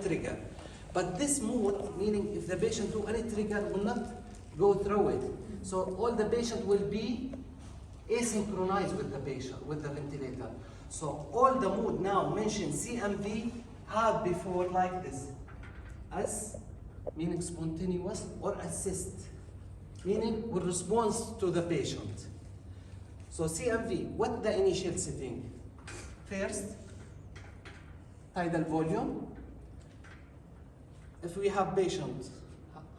trigger. But this mode, meaning if the patient do any trigger, will not go through it. So all the patient will be asynchronized with the patient, with the ventilator. So all the mode now mentioned CMV have before like this. S meaning spontaneous, or assist meaning with response to the patient. So CMV, what the initial setting? First, tidal volume. If we have patient,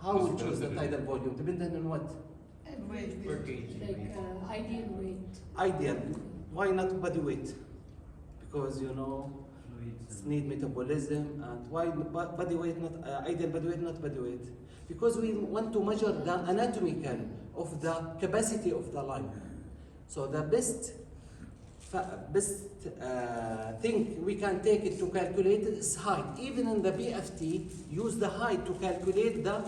how we choose the tidal volume? Depending on what? Weight. Like ideal weight. Ideal. Why not body weight? Because you know it's need metabolism, and why body weight not ideal body weight not body weight? Because we want to measure the anatomical of the capacity of the lung. So the best thing we can take it to calculate it is height. Even in the BFT, use the height to calculate the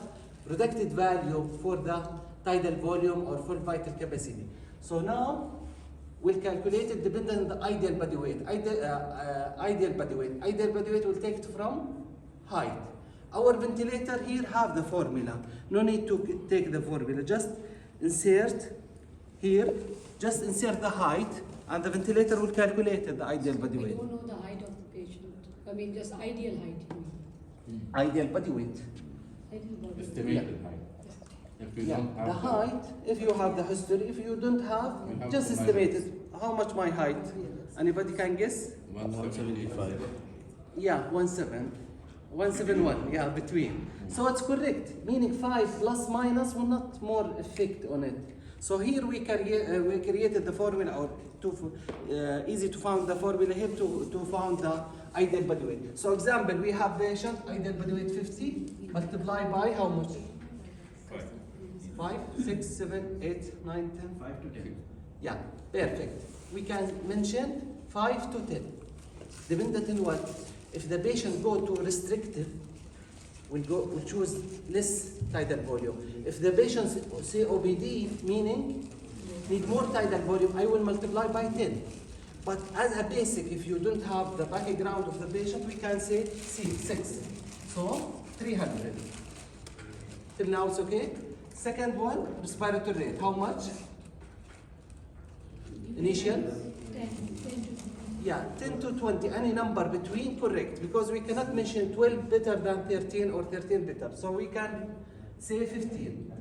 predicted value for the tidal volume or full vital capacity. So now we'll calculate it depending on the ideal body weight. Ideal body weight. Ideal body weight will take it from height. Our ventilator here have the formula. No need to take the formula. Just insert here. Just insert the height, and the ventilator will calculate the ideal body We weight. don't know the height of the patient. I mean, just ideal height. You mean. Ideal body weight. Ideal body. Estimated height. If you Yeah, don't have the height, if you have the history, if you don't have, You have just to estimate measure. it. How much my height? Anybody can guess? 175. Yeah, 171, yeah, between. So it's correct, meaning 5 plus minus will not more effect on it. So here we created the formula, or easy to find the formula here to find the ideal body weight. So example, we have patient, ideal body weight 50, multiply by how much? 5, 6, 7, 8, 9, 10. 5 to 10. Yeah, perfect. We can mention 5 to 10. Dependent on what? If the patient go to restrictive, we'll choose less tidal volume. If the patient say OBD, meaning need more tidal volume, I will multiply by 10. But as a basic, if you don't have the background of the patient, we can say 6. So 300. Till now it's okay. Second one, respiratory rate. How much? Initial? 10 to Yeah, 10 to 20, any number between, correct. Because we cannot mention 12 better than 13 or 13 better. So we can say 15.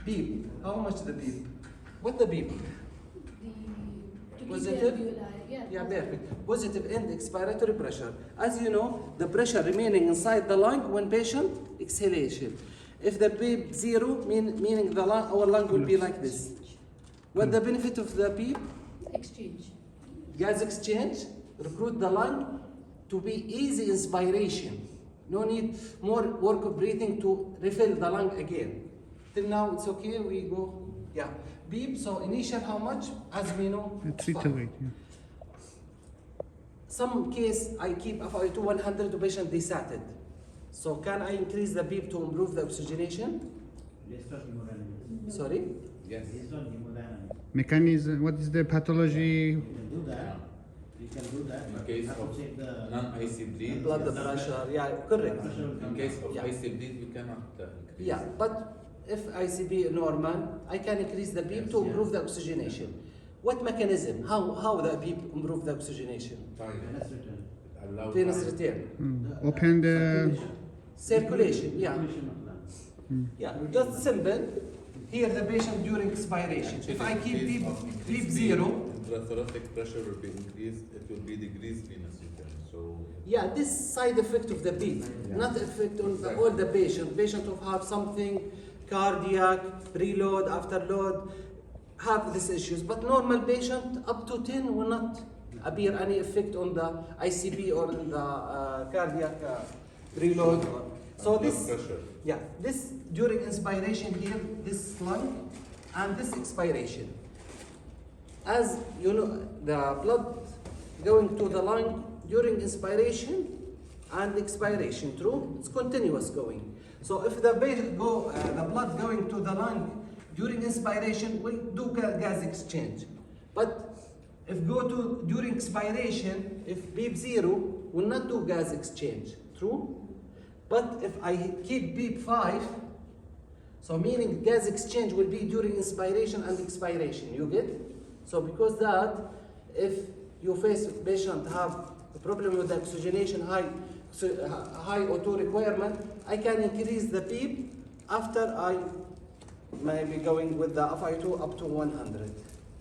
Beep. How much the beep? What the beep? the Positive? alveoli, Yeah, perfect. Positive end expiratory pressure. As you know, the pressure remaining inside the lung when patient exhalation. If the beep 0, meaning the lung, our lung will be like this. What the benefit of the beep? exchange. Gas exchange, recruit the lung to be easy inspiration. No need more work of breathing to refill the lung again. Till now it's okay, we go, yeah. Beep, so initial how much? As we know, 3 to 8, yeah. some case I keep FiO2 100 to patient desatted. So can I increase the beep to improve the oxygenation? Based on hemodynamics. Sorry? Yes. Based on hemodynamics. Mechanism, what is the pathology? You can do that. You can do that. In but case you have of to check the non-IC bleed, Blood pressure, yeah, correct. pressure will come in case down. of Yeah. IC bleed, you cannot increase. Yeah, but if ICB normal, I can increase the beep to improve the oxygenation. What mechanism? How the beep improve the oxygenation? Venous return. Allow Venous time. return. Open the... Circulation, yeah. Circulation of lungs. Yeah, just simple. Here the patient during expiration. If I keep beep 0, Intrathoracic pressure will be increased, it will be decreased venous return. So yeah, this side effect of the beep, not effect on all the patient. Patient who have something cardiac, preload, afterload, have these issues. But normal patient up to 10 will not appear any effect on the ICP or in the cardiac preload. So blood this, pressure. yeah, this during inspiration here, this lung and this expiration. As you know, the blood going to the lung during inspiration and expiration, true? It's continuous going. So if the the blood going to the lung during inspiration, will do gas exchange. But if go to during expiration, if beep 0, will not do gas exchange, true? But if I keep beep 5, so meaning gas exchange will be during inspiration and expiration, you get? So because that, if you face patient have a problem with the oxygenation high O2 requirement, I can increase the beep after I maybe going with the FI2 up to 100.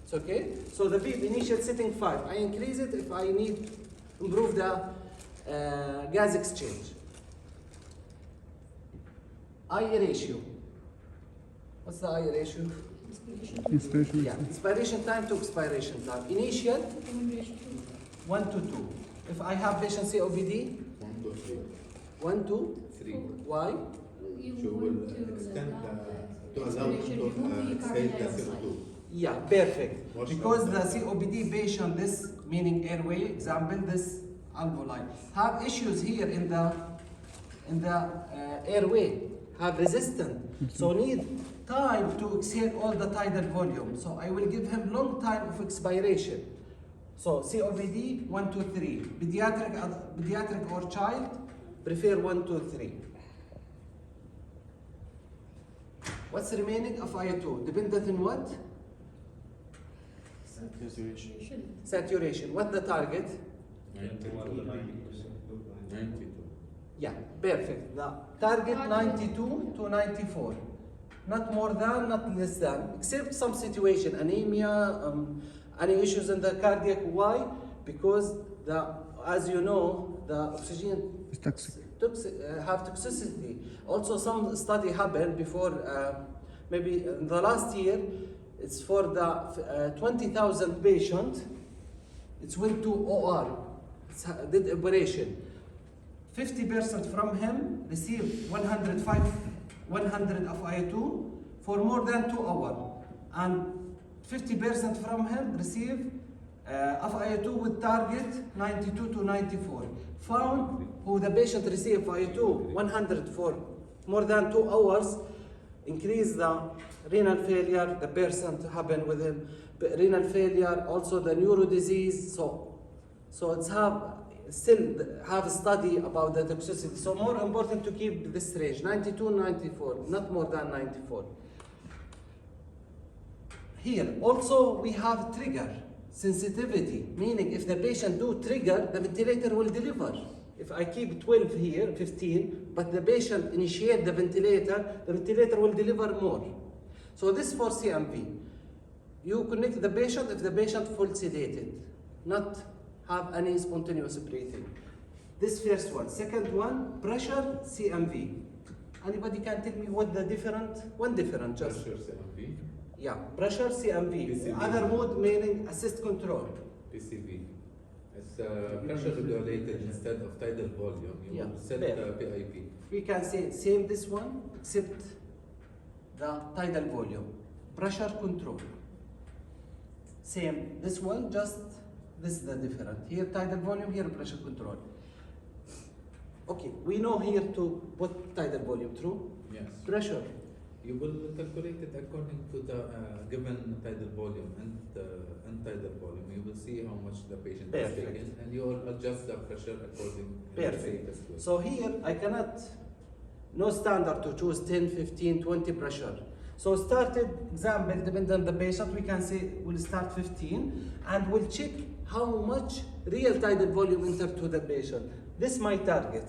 It's okay? So the beep initial setting 5, I increase it if I need improve the gas exchange. I ratio. What's the I ratio? Inspiration. Yeah, inspiration time to expiration time. Initial Recommendation. 1 to 2. If I have patient COPD, 1 to 3. 1 to 3. why? You So want will to extend allow to allow expiration, to remove the extend carbon the dioxide. CO2. Yeah, perfect. What's Because that? the COPD patient, this meaning airway, example, this alveoli, have issues here in the airway, have resistance. So need time to exhale all the tidal volume. So I will give him long time of expiration. So COPD 1 to 3. Pediatric or child prefer 1 to 3. What's remaining of IO2? Dependent on what? Saturation. What the target? 92. Yeah, perfect. The target 92 to 94. Not more than, not less than, except some situation, anemia, any issues in the cardiac. Why? Because as you know, the oxygen It's toxic. have toxicity. Also, some study happened before, maybe in the last year. It's for the 20,000 patient. It's went to OR. Did operation. 50% from him received 100 of IO2 for more than 2 hours, and 50% from him received of IO2 with target 92 to 94. Found who the patient received IO2 100 for more than 2 hours, increase the renal failure, the person happened with him, renal failure, also the neuro disease. So it's still have a study about the toxicity. So more important to keep this range, 92, 94, not more than 94. Here, also we have trigger sensitivity, meaning if the patient do trigger, the ventilator will deliver. If I keep 12 here, 15, but the patient initiate the ventilator will deliver more. So this for CMV. You connect the patient if the patient full sedated, not have any spontaneous breathing. This first one. Second one, pressure CMV. Anybody can tell me what the different? One different just. Pressure CMV, Yeah, pressure CMV. PCV. Other mode meaning assist control. PCV. It's pressure regulated instead of tidal volume. You Yeah. will set There. PIP. We can say same this one except the tidal volume. Pressure control. Same this one, just this is the different. Here tidal volume, here pressure control. Okay, we know here to put tidal volume, true? Yes. Pressure. You will calculate it according to the given tidal volume and tidal volume. You will see how much the patient Perfect. is taking, and you will adjust the pressure according to the Perfect. safest way. So here I cannot, no standard to choose 10, 15, 20 pressure. So started example, depending on the patient, we can say we'll start 15 and we'll check how much real tidal volume enter to the patient. This is my target.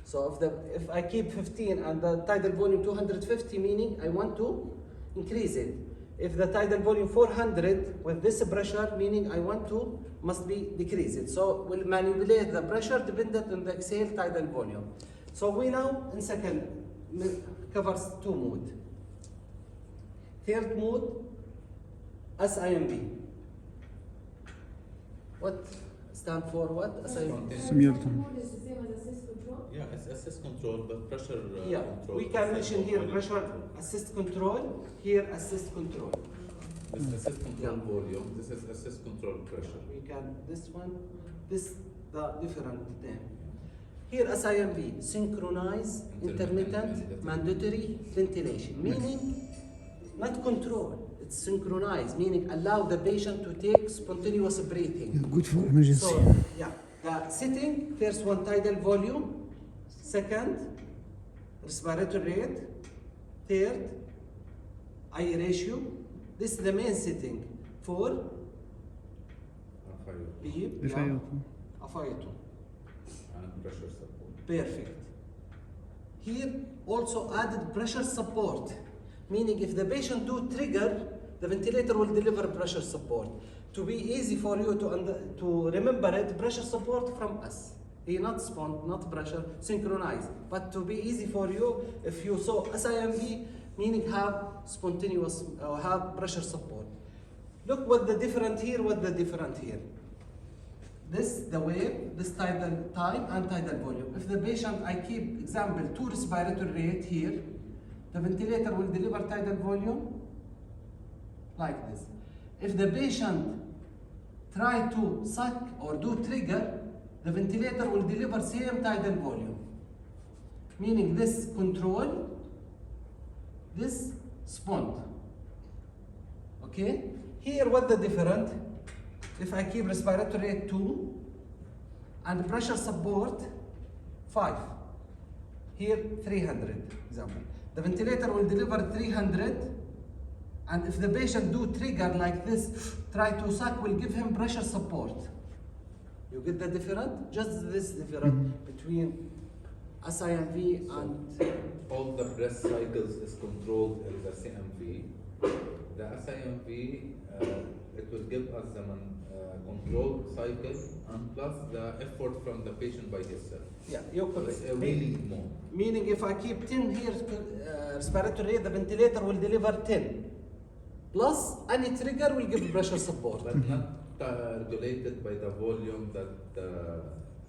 So if I keep 15 and the tidal volume 250, meaning I want to increase it. If the tidal volume 400 with this pressure, meaning I want to must be decrease it. So we'll manipulate the pressure dependent on the exhale tidal volume. So we now in second covers 2 modes. Third mode, SIMV. What stand for what? SIMV. Simultaneous. Yeah, it's assist control, but pressure Yeah, control. we can is mention like here volume pressure control. assist control, here assist control. This assist control Yeah. volume, this is assist control pressure. We can, this one, this the different name. Here SIMV, synchronize, intermittent, mandatory ventilation, meaning not control, it's synchronize, meaning allow the patient to take spontaneous breathing. Yeah, good for emergency. So, yeah, The sitting, first one tidal volume, second respiratory rate, third I ratio. This is the main sitting. 4 beep, FiO2. FiO2. and pressure support. Perfect. Here also added pressure support, meaning if the patient do trigger, the ventilator will deliver pressure support. To be easy for you to remember it, pressure support from us. Not spont, not pressure, synchronized. But to be easy for you, if you saw SIMV, meaning have spontaneous or have pressure support. Look what the different here, what the different here. This, the wave, this tidal time and tidal volume. If the patient, I keep example 2 respiratory rate here, the ventilator will deliver tidal volume like this. If the patient try to suck or do trigger, the ventilator will deliver same tidal volume. Meaning this control, this spont. Okay? Here what the different? If I keep respiratory rate 2 and pressure support 5. Here 300 example. The ventilator will deliver 300, and if the patient do trigger like this, try to suck, will give him pressure support. You get the difference? Just this difference between SIMV and All the breath cycles is controlled in the CMV. The SIMV, it will give us the controlled cycle and plus the effort from the patient by himself. yeah, you're correct. It's a wheeling mode. Meaning if I keep 10 here respiratory rate, the ventilator will deliver 10. Plus any trigger will give pressure support. But not regulated by the volume that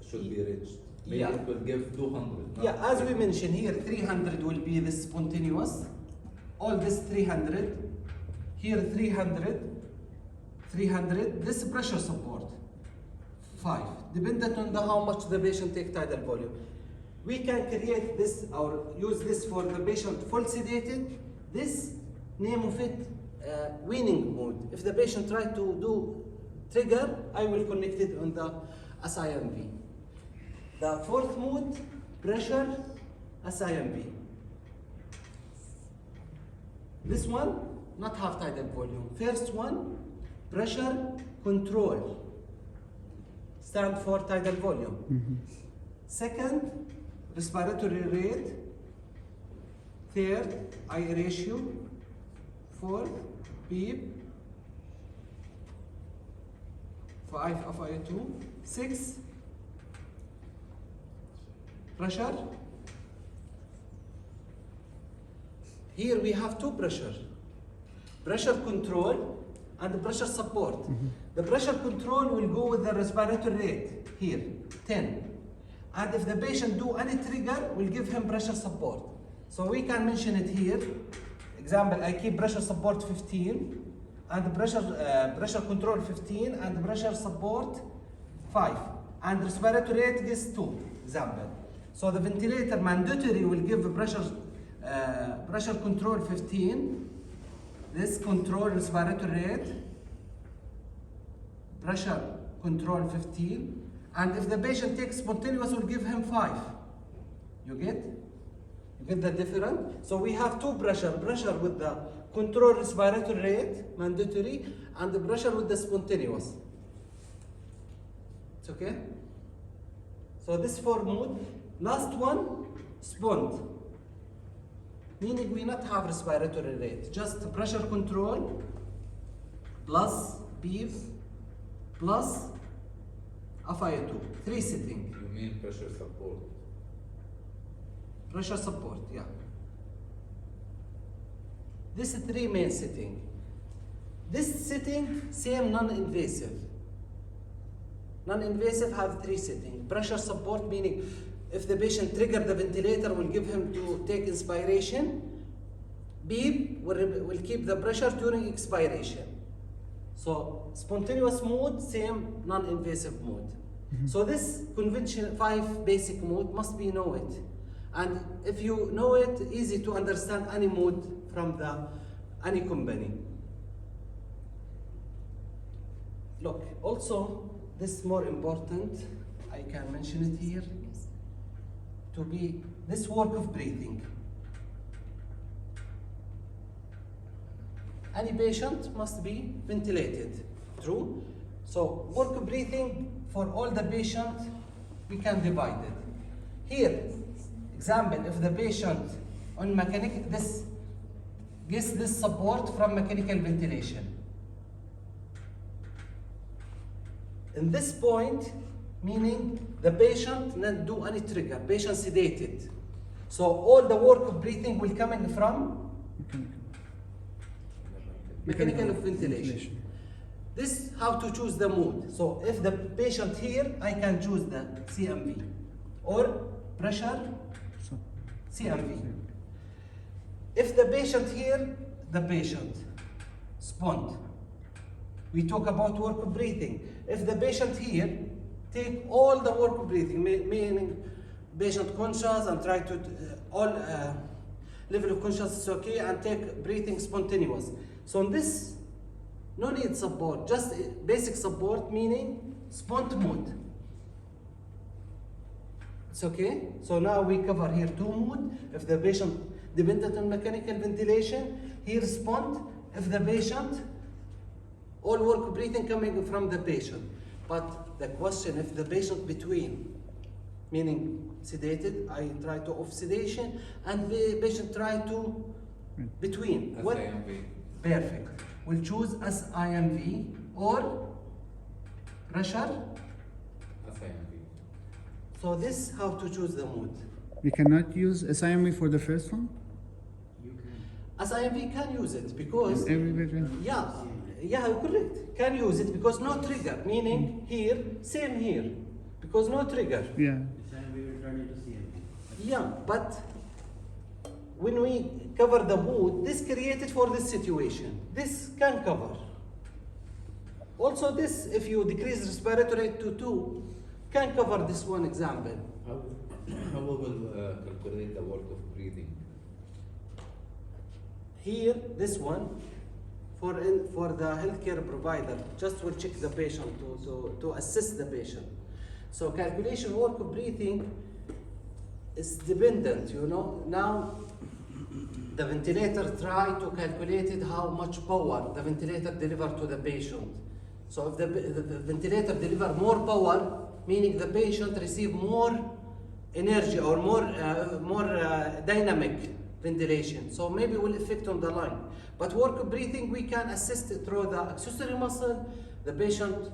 should be reached. Maybe Yeah. it will give 200. Yeah, as we mentioned here, 300 will be this spontaneous. All this 300. Here 300. 300. This pressure support. 5. Dependent on how much the patient take tidal volume. We can create this or use this for the patient full sedated. This, name of it, weaning mode. If the patient try to do trigger, I will connect it on the SIMV. The fourth mode, pressure, SIMV. This one, not half tidal volume. First one, pressure control. Stand for tidal volume. Second, respiratory rate. Third, I ratio. Fourth, beep. 5 FiO2. 6, pressure. Here we have 2 pressure. Pressure control and pressure support. The pressure control will go with the respiratory rate, here, 10. And if the patient do any trigger, we'll give him pressure support. So we can mention it here. Example, I keep pressure support 15, and pressure control 15, and pressure support 5. And respiratory rate is 2, example. So the ventilator mandatory will give pressure control 15, this control respiratory rate, pressure control 15, and if the patient takes spontaneous, we'll give him 5. You get? You get the difference? So we have 2 pressure with the control respiratory rate, mandatory, and the pressure with the spontaneous. It's okay? So this 4 mode. Last one, spont. Meaning we not have respiratory rate, just pressure control plus beep plus FiO2. 3 sitting. You mean pressure support? Pressure support, yeah. This is 3 main sitting. This sitting, same non-invasive. Non-invasive have 3 sitting. Pressure support, meaning if the patient trigger the ventilator, will give him to take inspiration. Beep will keep the pressure during expiration. So spontaneous mode, same non-invasive mode. So this convention 5 basic mode must be know it. And if you know it, easy to understand any mode from any company. Look, also this more important. I can mention it here, to be this work of breathing. Any patient must be ventilated, true? So work of breathing for all the patient, we can divide it. Here, example, if the patient on mechanical, this gets this support from mechanical ventilation. In this point, meaning the patient not do any trigger, patient sedated. So all the work of breathing will coming from mechanical ventilation. This how to choose the mood. So if the patient here, I can choose the CMV or pressure CMV. If the patient here, the patient spond. We talk about work of breathing. If the patient here, take all the work of breathing, meaning patient conscious and try to all level of consciousness is okay, and take breathing spontaneous. So in this, no need support, just basic support, meaning spont mode. It's okay. So now we cover here 2 mood. If the patient dependent on mechanical ventilation, here spont. If the patient, all work breathing coming from the patient. But the question, if the patient between, meaning sedated, I try to off sedation, and the patient try to between. What? SIMV. Perfect. We'll choose SIMV or pressure. SIMV. So this how to choose the mood. We cannot use SIMV for the first one? You can. SIMV can use it because Every patient? yeah, correct. Can use it because no trigger. Meaning here, same here, because no trigger. Yeah. This time we will turn it to CMP. Yeah, but when we cover the mood, this created for this situation. This can cover. Also this, if you decrease respiratory rate to 2, can cover this one example. How we will calculate the work of breathing? Here, this one, for the healthcare provider, just will check the patient to assist the patient. So calculation work of breathing is dependent, you know. Now, the ventilator try to calculate it how much power the ventilator deliver to the patient. So if the ventilator deliver more power, meaning the patient receive more energy or more dynamic ventilation. So maybe will affect on the lung. But work of breathing, we can assist it through the accessory muscle. The patient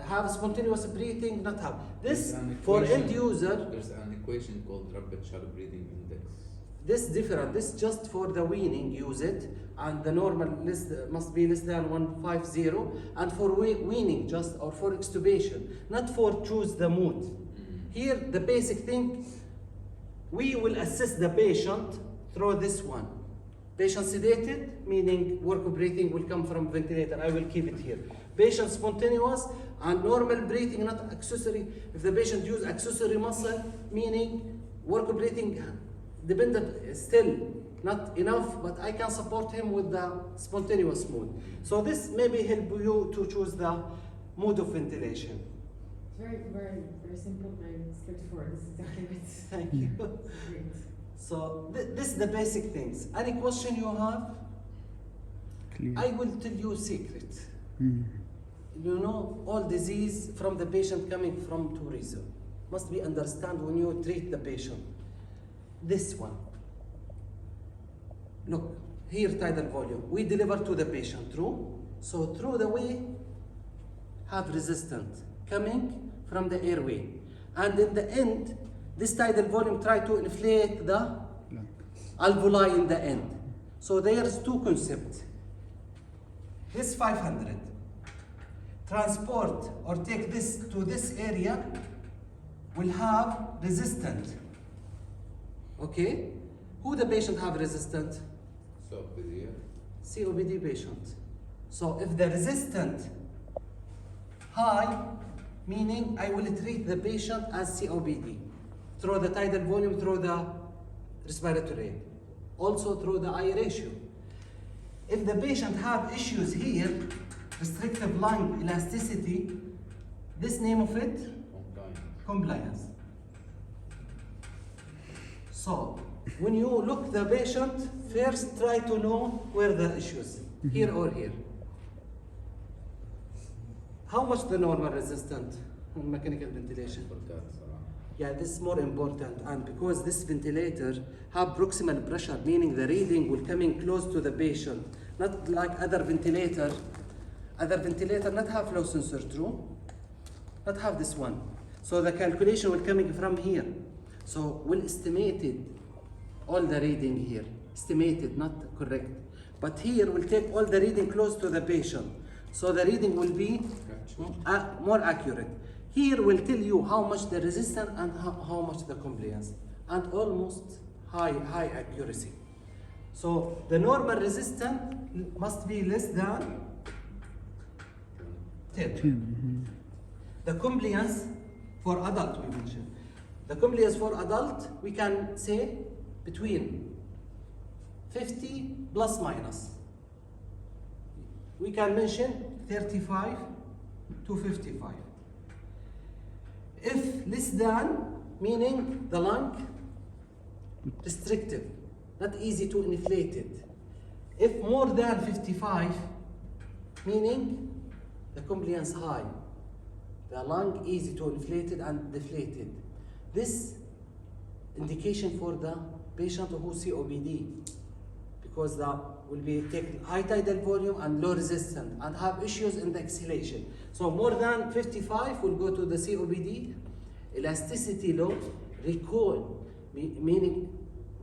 have spontaneous breathing, not have. This for end user. There's an equation called rapid shallow breathing index. This different. This just for the weaning use it, and the normal list must be less than 150. And for weaning just or for extubation, not for choose the mood. Here the basic thing, we will assist the patient through this one. Patient sedated, meaning work of breathing will come from ventilator. I will keep it here. Patient spontaneous and normal breathing, not accessory. If the patient use accessory muscle, meaning work of breathing dependent still not enough, but I can support him with the spontaneous mode. So this maybe help you to choose the mode of ventilation. Very, very, very simple, very straightforward. This is exactly what. Thank you. Great. So this is the basic things. Any question you have? Clear. I will tell you secret. Mm. You know, all disease from the patient coming from 2 reasons. Must be understand when you treat the patient. This one. Look, here tidal volume. We deliver to the patient, true? So through the way, have resistance coming from the airway. And in the end, this tidal volume try to inflate the alveoli in the end. So there's 2 concepts. This 500. Transport or take this to this area will have resistance. Okay? Who the patient have resistant? So, yeah. COPD patient. So if the resistant high, meaning I will treat the patient as COPD through the tidal volume, through the respiratory rate, also through the I ratio. If the patient have issues here, restrictive lung elasticity, this name of it, compliance. So, when you look the patient, first try to know where the issues, here or here. How much the normal resistant on mechanical ventilation? بالذات صراحة. Yeah, this is more important, and because this ventilator have proximal pressure, meaning the reading will coming close to the patient, not like other ventilator. Other ventilator not have flow sensor, true? Not have this one. So the calculation will coming from here. So we'll estimated all the reading here, estimated, not correct. But here we'll take all the reading close to the patient. So the reading will be more accurate. Here will tell you how much the resistance and how much the compliance, and almost high accuracy. So the normal resistance must be less than 10. The compliance for adult we mentioned. The compliance for adult we can say between 50 plus minus. We can mention 35 to 55. If less than, meaning the lung restrictive, not easy to inflate it. If more than 55, meaning the compliance high, the lung easy to inflate it and deflated. This indication for the patient who COPD, because the will be taking high tidal volume and low resistance and have issues in the exhalation. So more than 55 will go to the COPD, elasticity low, recall, meaning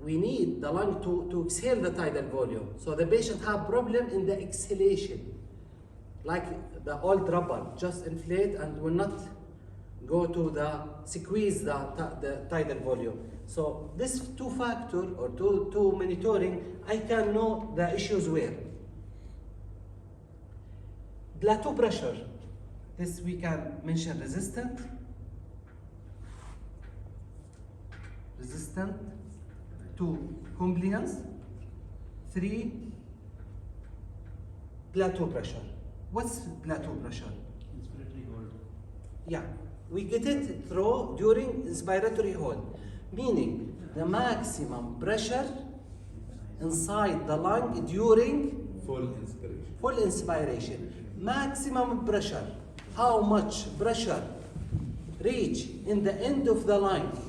we need the lung to exhale the tidal volume. So the patient have problem in the exhalation, like the old rubber, just inflate and will not go to the squeeze the tidal volume. So this two factor or two monitoring, I can know the issues where. Plateau pressure, this we can mention resistant, to compliance, 3 plateau pressure. What's plateau pressure? Inspiratory hold. Yeah, we get it through during inspiratory hold, meaning the maximum pressure inside the lung during full inspiration. Maximum pressure. How much pressure reach in the end of the lung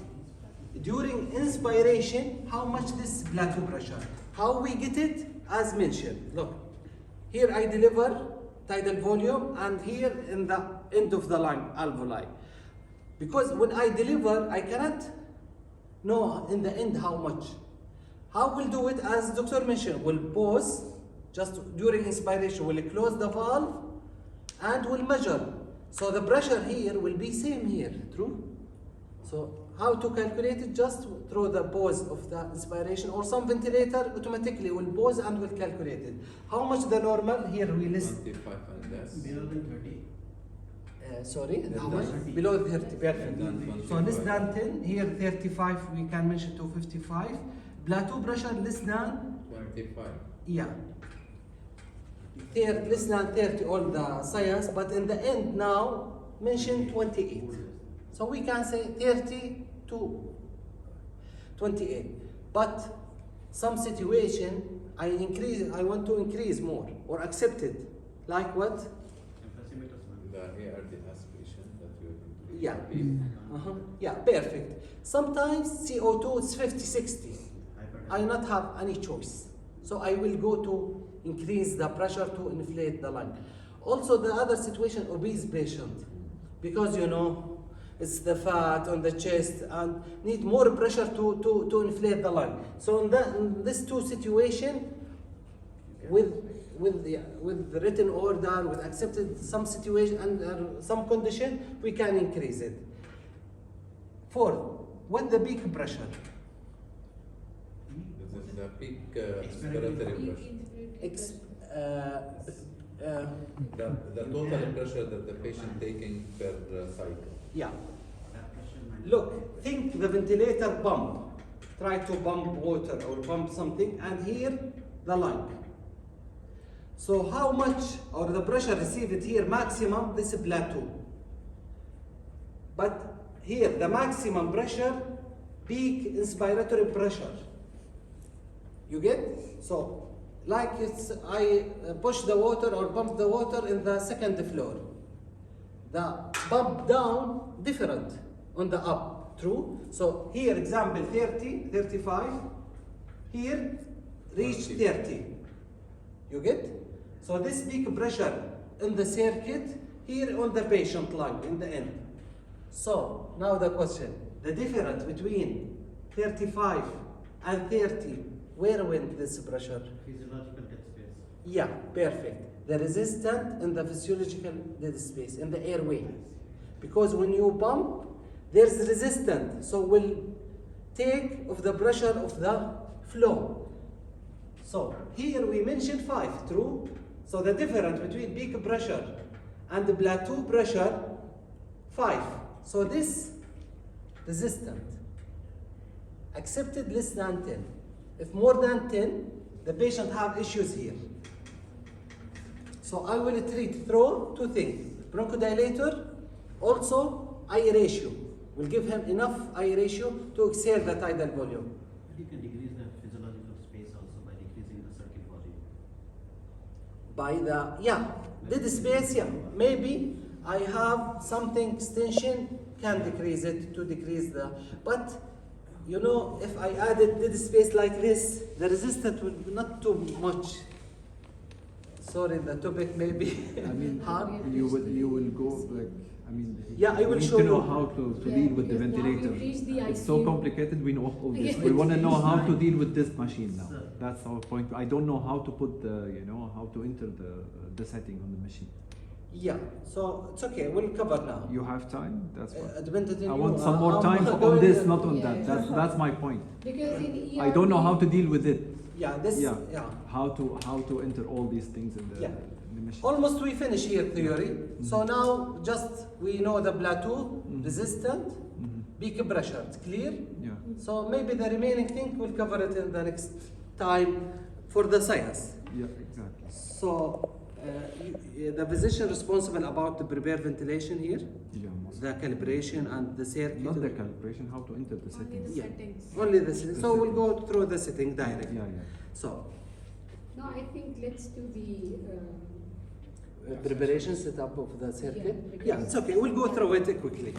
during inspiration? How much this plateau pressure? How we get it? As mentioned. Look, here I deliver tidal volume, and here in the end of the lung alveoli. Because when I deliver, I cannot know in the end how much. How we'll do it, as doctor mentioned, we'll pause just during inspiration, we'll close the valve and we'll measure. So the pressure here will be same here, true? So how to calculate it? Just through the pause of the inspiration, or some ventilator automatically will pause and will calculate it. How much the normal? Here we list. 25 and less. Below than 30. Sorry, how much? 30. Below 30, perfect. Than 25. So less than 10, here 35, we can mention to 55. Plateau pressure less than, 25. yeah. Less than 30, all the science, but in the end now, mention 28. So we can say 30 to 28. But some situation, I want to increase more, or accept it. Like what? The ARD aspiration that you Yeah. repeat. Yeah, perfect. Sometimes CO2 is 50, 60. I not have any choice. So I will go to increase the pressure to inflate the lung. Also the other situation, obese patient, because you know, it's the fat on the chest and need more pressure to inflate the lung. So in this two situation, with the written order, with accepted some situation and some condition, we can increase it. Fourth, what the peak pressure? This is the peak expiratory pressure. The total pressure that the patient taking per cycle. Yeah. Look, think the ventilator pump. Try to pump water or pump something, and here the lung. So how much, or the pressure received here maximum, this plateau. But here the maximum pressure, peak inspiratory pressure. You get? So, like it's, I push the water or pump the water in the second floor. The pump down different on the up, true? So here example 30, 35, here reach 30. You get? So this peak pressure in the circuit, here on the patient lung in the end. So now the question, the difference between 35 and 30, where went this pressure? Physiological dead space. Yeah, perfect. The resistant in the physiological dead space, in the airway. Because when you pump, there's resistance, so will take of the pressure of the flow. So here we mentioned 5, true? So the difference between peak pressure and the plateau pressure, 5. So this resistant accepted less than 10. If more than 10, the patient have issues here. So I will treat through 2 things. Bronchodilator, also eye ratio. Will give him enough eye ratio to exert the tidal volume. You can decrease the physiological space also by decreasing the circuit volume. By the, yeah, dead space, yeah. Maybe I have something extension can decrease it to decrease the, but you know, if I added dead space like this, the resistance will be not too much. Sorry, the topic may be I mean, hard. you will go like, I mean, Yeah, I will we need show to know you. how to Yeah, deal with the because now ventilator. we've reached the It's so ICU. complicated, we know all this. Yeah. We want to know how to deal with this machine now. Sir. That's our point. I don't know how to put the, you know, how to enter the setting on the machine. Yeah, so it's okay, we'll cover now. You have time? That's what. Depended on I you. want some more I'm time on going this, to- not on Yeah, that. yeah. That's my point. Because in I don't know how to ERP deal with it. Yeah, this, Yeah. yeah. How to enter all these things in the, Yeah. in the machine. Almost we finish here theory. So now just we know the plateau, Mhm. resistant, Mhm. peak pressure, it's clear? Yeah. So maybe the remaining thing we'll cover it in the next time for the science. Yeah, exactly. So the physician responsible about the prepare ventilation here, Yeah, most. the calibration and the circuit. Not the calibration, how to enter the only settings. the Yeah. settings. Only the setting. So we'll go through the setting direct. Yeah, yeah. So No, I think let's do the preparation setup of the circuit. Yeah, Yeah, it's okay. We'll go through it quickly.